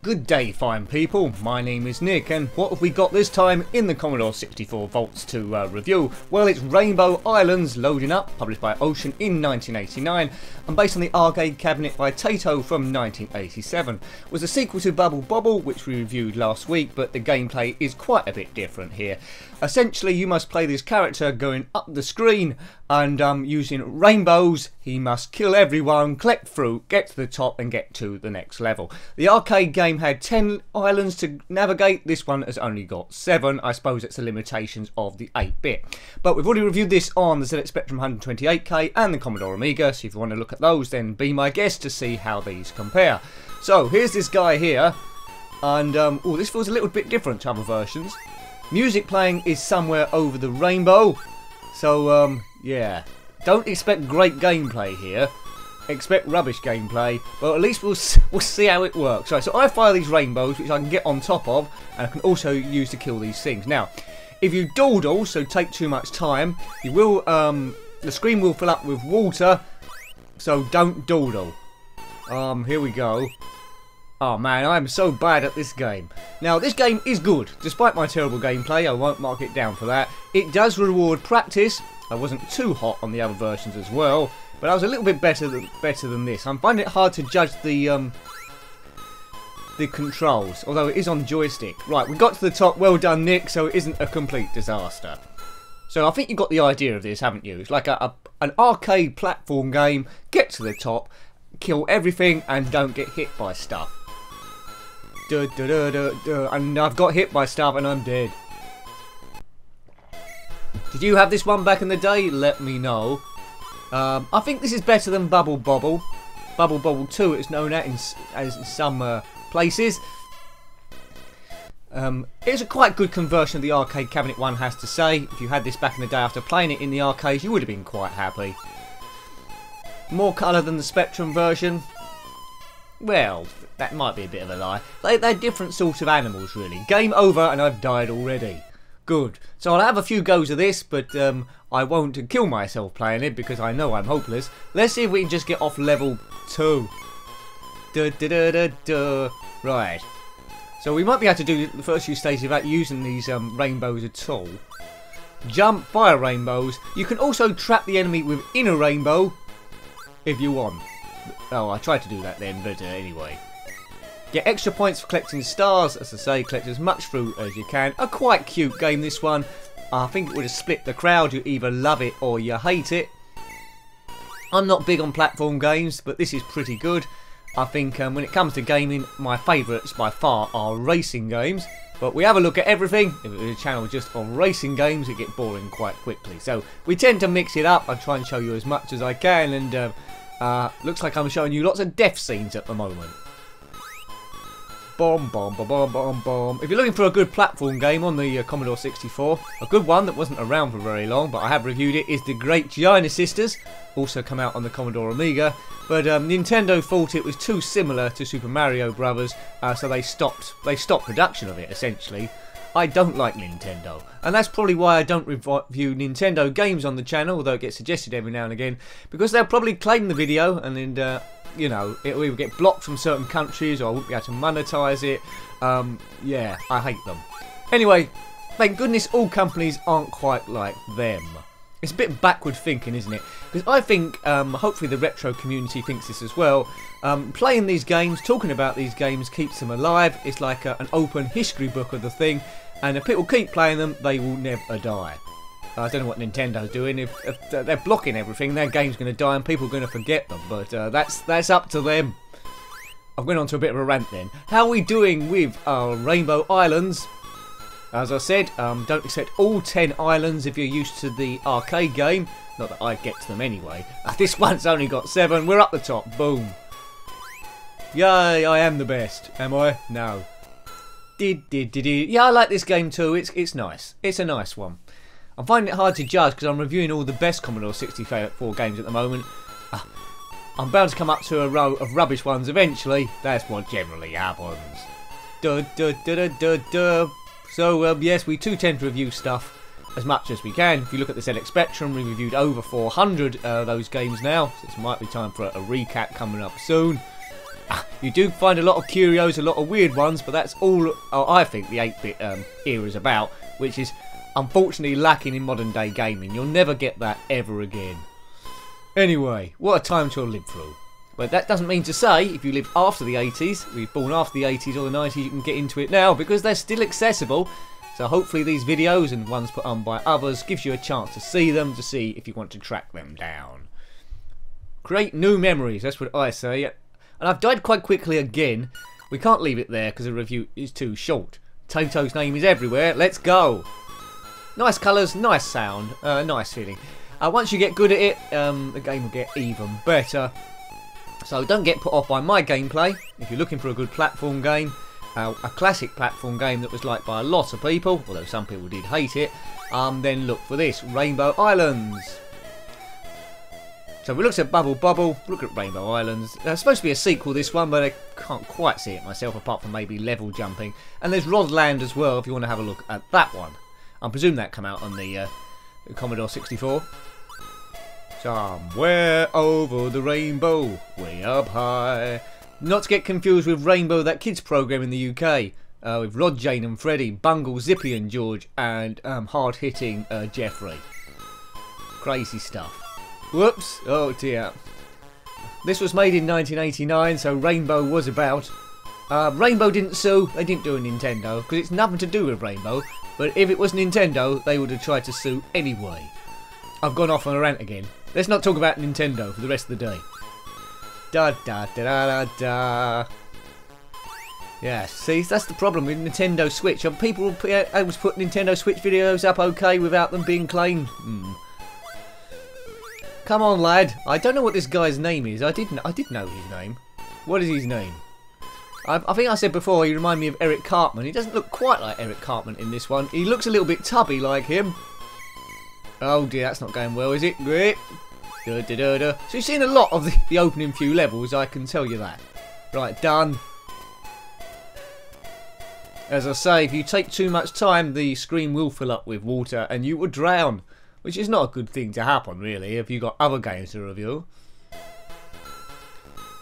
Good day, fine people. My name is Nick, and what have we got this time in the Commodore 64 vaults to review? Well, it's Rainbow Islands loading up, published by Ocean in 1989, and based on the arcade cabinet by Taito from 1987. It was a sequel to Bubble Bobble, which we reviewed last week, but the gameplay is quite a bit different here. Essentially, you must play this character going up the screen and using rainbows. He must kill everyone, collect fruit, get to the top and get to the next level. The arcade game had 10 islands to navigate. This one has only got 7. I suppose it's the limitations of the 8-bit. But we've already reviewed this on the ZX Spectrum 128K and the Commodore Amiga, so if you want to look at those, then be my guest to see how these compare. So here's this guy here, and oh, this feels a little bit different to other versions. Music playing is somewhere over the rainbow, so yeah, don't expect great gameplay here. Expect rubbish gameplay, but at least we'll see how it works. Right, so I fire these rainbows, which I can get on top of, and I can also use to kill these things. Now, if you dawdle, so take too much time, you will the screen will fill up with water, so don't dawdle. Here we go. Oh man, I am so bad at this game. Now, this game is good. Despite my terrible gameplay, I won't mark it down for that. It does reward practice. I wasn't too hot on the other versions as well, but I was a little bit better than this. I'm finding it hard to judge the controls, although it is on joystick. Right, we got to the top. Well done, Nick, so it isn't a complete disaster. So I think you got the idea of this, haven't you? It's like an arcade platform game. Get to the top, kill everything, and don't get hit by stuff. And I've got hit by stuff and I'm dead. Did you have this one back in the day? Let me know. I think this is better than Bubble Bobble. Bubble Bobble 2 it's known as in some places. It's a quite good conversion of the arcade cabinet, one has to say. If you had this back in the day after playing it in the arcades, you would have been quite happy. More colour than the Spectrum version. Well, that might be a bit of a lie. They're different sorts of animals, really. Game over and I've died already. Good. So I'll have a few goes of this, but I won't kill myself playing it because I know I'm hopeless. Let's see if we can just get off level 2. Right. So we might be able to do the first few stages without using these rainbows at all. Jump, fire rainbows. You can also trap the enemy within a rainbow if you want. Oh, I tried to do that then, but anyway. Get extra points for collecting stars. As I say, collect as much fruit as you can. A quite cute game, this one. I think it would have split the crowd. You either love it or you hate it. I'm not big on platform games, but this is pretty good. I think when it comes to gaming, my favourites by far are racing games. But we have a look at everything. If it was a channel just on racing games, it get boring quite quickly. So we tend to mix it up. I try and show you as much as I can, and looks like I'm showing you lots of death scenes at the moment. Bomb, bomb, bomb, bomb, bomb, bomb. If you're looking for a good platform game on the Commodore 64, a good one that wasn't around for very long, but I have reviewed it, is the Great Giant Sisters. Also come out on the Commodore Amiga, but Nintendo thought it was too similar to Super Mario Brothers, so they stopped production of it essentially. I don't like Nintendo, and that's probably why I don't review Nintendo games on the channel, although it gets suggested every now and again, because they'll probably claim the video and then you know, it will either get blocked from certain countries or I won't be able to monetize it. Yeah, I hate them. Anyway, thank goodness all companies aren't quite like them. It's a bit backward thinking, isn't it? Because I think, hopefully the retro community thinks this as well. Playing these games, talking about these games keeps them alive. It's like an open history book of the thing. And if people keep playing them, they will never die. I don't know what Nintendo's doing. If they're blocking everything, their game's going to die and people are going to forget them. But that's up to them. I've gone on to a bit of a rant then. How are we doing with our Rainbow Islands? As I said, don't accept all 10 islands if you're used to the arcade game. Not that I get to them anyway. This one's only got 7. We're up the top. Boom. Yay, I am the best. Am I? No. Yeah, I like this game too. It's nice. It's a nice one. I'm finding it hard to judge because I'm reviewing all the best Commodore 64 games at the moment. I'm bound to come up to a row of rubbish ones eventually. That's what generally happens. So yes, we too tend to review stuff as much as we can. If you look at the ZX Spectrum, we reviewed over 400 those games now, so it might be time for a recap coming up soon. You do find a lot of curios, a lot of weird ones, but that's all I think the 8-bit era is about, which is unfortunately lacking in modern day gaming. You'll never get that ever again. Anyway, what a time to have lived through. But that doesn't mean to say, if you lived after the 80s, if you're born after the 80s or the 90s, you can get into it now, because they're still accessible. So hopefully these videos and ones put on by others gives you a chance to see them, to see if you want to track them down. Create new memories, that's what I say. And I've died quite quickly again. We can't leave it there because the review is too short. Taito's name is everywhere, let's go. Nice colours, nice sound, nice feeling. Once you get good at it, the game will get even better. So don't get put off by my gameplay. If you're looking for a good platform game, a classic platform game that was liked by a lot of people, although some people did hate it, then look for this, Rainbow Islands. So we looked at Bubble Bobble, look at Rainbow Islands. It's supposed to be a sequel, this one, but I can't quite see it myself, apart from maybe level jumping. And there's Rodland as well, if you want to have a look at that one. I presume that came out on the Commodore 64. Somewhere over the rainbow, way up high. Not to get confused with Rainbow, that kids program in the UK, with Rod, Jane and Freddie, Bungle, Zippy and George, and hard-hitting Jeffrey. Crazy stuff. Whoops, oh dear. This was made in 1989, so Rainbow was about. Rainbow didn't sue, they didn't do a Nintendo, because it's nothing to do with Rainbow, but if it was Nintendo, they would have tried to sue anyway. I've gone off on a rant again. Let's not talk about Nintendo for the rest of the day. Da da da da da da. Yeah, see, that's the problem with Nintendo Switch. People will able to put Nintendo Switch videos up okay without them being claimed. Come on, lad. I don't know what this guy's name is. I did know his name. What is his name? I think I said before he reminded me of Eric Cartman. He doesn't look quite like Eric Cartman in this one. He looks a little bit tubby like him. Oh dear, that's not going well, is it? Great. Da, da, da, da. So you've seen a lot of the opening few levels, I can tell you that. Right, done. As I say, if you take too much time, the screen will fill up with water and you will drown. Which is not a good thing to happen, really, if you've got other games to review.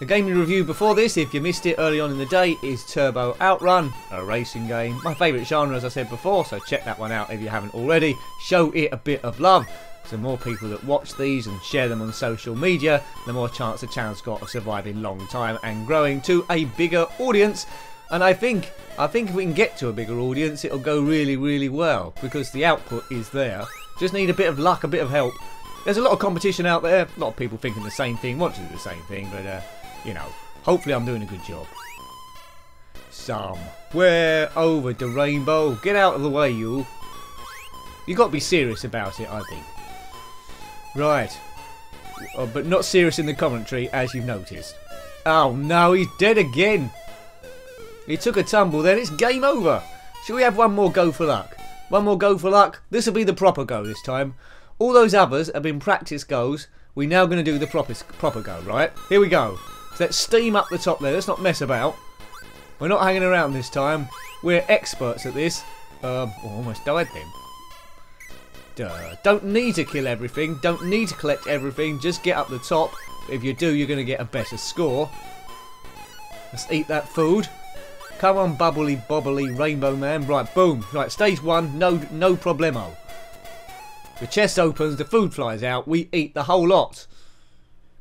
The game we reviewed before this, if you missed it early on in the day, is Turbo Outrun, a racing game. My favourite genre, as I said before, so check that one out if you haven't already. Show it a bit of love. The more people that watch these and share them on social media, the more chance the channel's got of surviving long time and growing to a bigger audience. And I think if we can get to a bigger audience, it'll go really, really well, because the output is there. Just need a bit of luck, a bit of help. There's a lot of competition out there, a lot of people thinking the same thing, want to do the same thing, but you know, hopefully I'm doing a good job. Somewhere over the rainbow. Get out of the way, you. You've got to be serious about it, I think. Right. But not serious in the commentary, as you've noticed. Oh no, he's dead again. He took a tumble then, it's game over. Shall we have one more go for luck? One more go for luck. This will be the proper go this time. All those others have been practice goes. We're now going to do the proper go, right? Here we go. So let's steam up the top there. Let's not mess about. We're not hanging around this time. We're experts at this. Almost died then. Duh. Don't need to kill everything. Don't need to collect everything. Just get up the top. If you do, you're going to get a better score. Let's eat that food. Come on, bubbly bobbly rainbow man. Right, boom. Right, stage 1. No problemo. The chest opens. The food flies out. We eat the whole lot.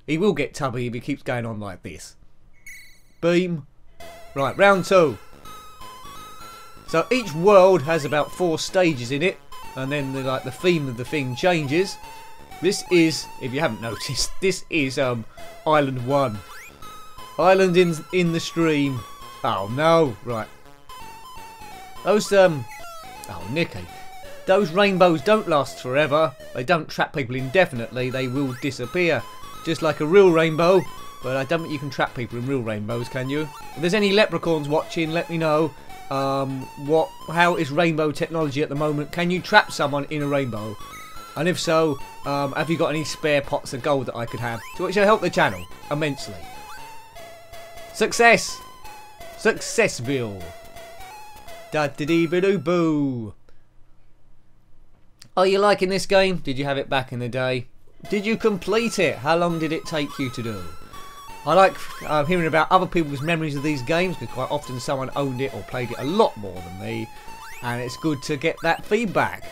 He will get tubby if he keeps going on like this. Beam. Right, round 2. So each world has about 4 stages in it. And then the theme of the thing changes. This is, if you haven't noticed, this is Island 1. Island in the stream. Oh no, right. Those oh Nicky. Those rainbows don't last forever. They don't trap people indefinitely. They will disappear. Just like a real rainbow. But I don't think you can trap people in real rainbows, can you? If there's any leprechauns watching, let me know. How is rainbow technology at the moment? Can you trap someone in a rainbow? And if so, have you got any spare pots of gold that I could have? Which will help the channel immensely. Success! Successville! Da da dee ba doo boo. Are you liking this game? Did you have it back in the day? Did you complete it? How long did it take you to do? I like hearing about other people's memories of these games, because quite often someone owned it or played it a lot more than me, and it's good to get that feedback.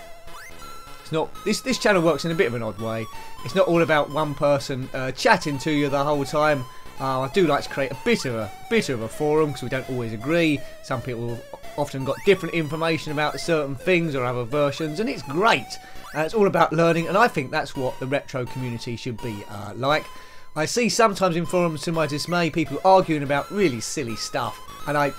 It's not this channel works in a bit of an odd way. It's not all about one person chatting to you the whole time. I do like to create a bit of a forum, because we don't always agree. Some people have often got different information about certain things or other versions, and it's great. And it's all about learning, and I think that's what the retro community should be like. I see sometimes in forums, to my dismay, people arguing about really silly stuff, and I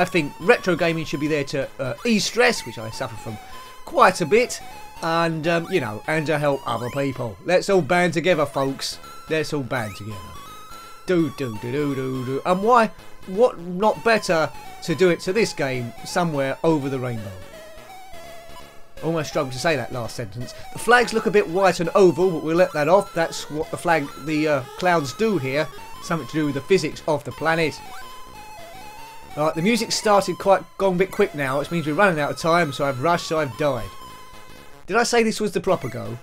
think retro gaming should be there to ease stress, which I suffer from quite a bit, and you know, and to help other people. Let's all band together, folks. Let's all band together. Do. And why? What not better to do it to this game, Somewhere Over the Rainbow? Almost struggled to say that last sentence. The flags look a bit white and oval, but we'll let that off. That's what the clouds do here. Something to do with the physics of the planet. Alright, the music started gone a bit quick now, which means we're running out of time, so I've rushed, so I've died. Did I say this was the proper go?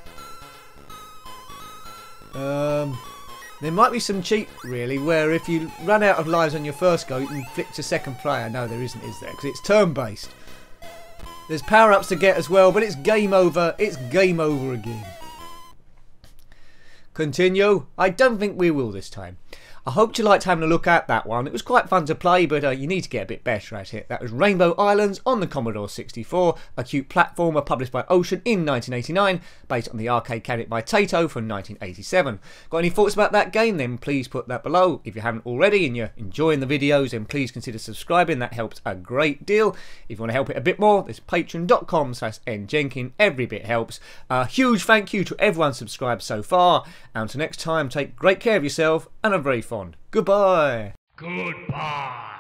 There might be some cheat, really, where if you run out of lives on your first go, you can flick to second player. No, there isn't, is there? Because it's turn-based. There's power-ups to get as well, but it's game over. It's game over again. Continue. I don't think we will this time. I hope you liked having a look at that one. It was quite fun to play, but you need to get a bit better at it. That was Rainbow Islands on the Commodore 64, a cute platformer published by Ocean in 1989, based on the arcade cabinet by Taito from 1987. Got any thoughts about that game? Then please put that below. If you haven't already and you're enjoying the videos, then please consider subscribing. That helps a great deal. If you want to help it a bit more, there's patreon.com/njenkin. Every bit helps. A huge thank you to everyone subscribed so far. And until next time, take great care of yourself and a very fond goodbye. Goodbye.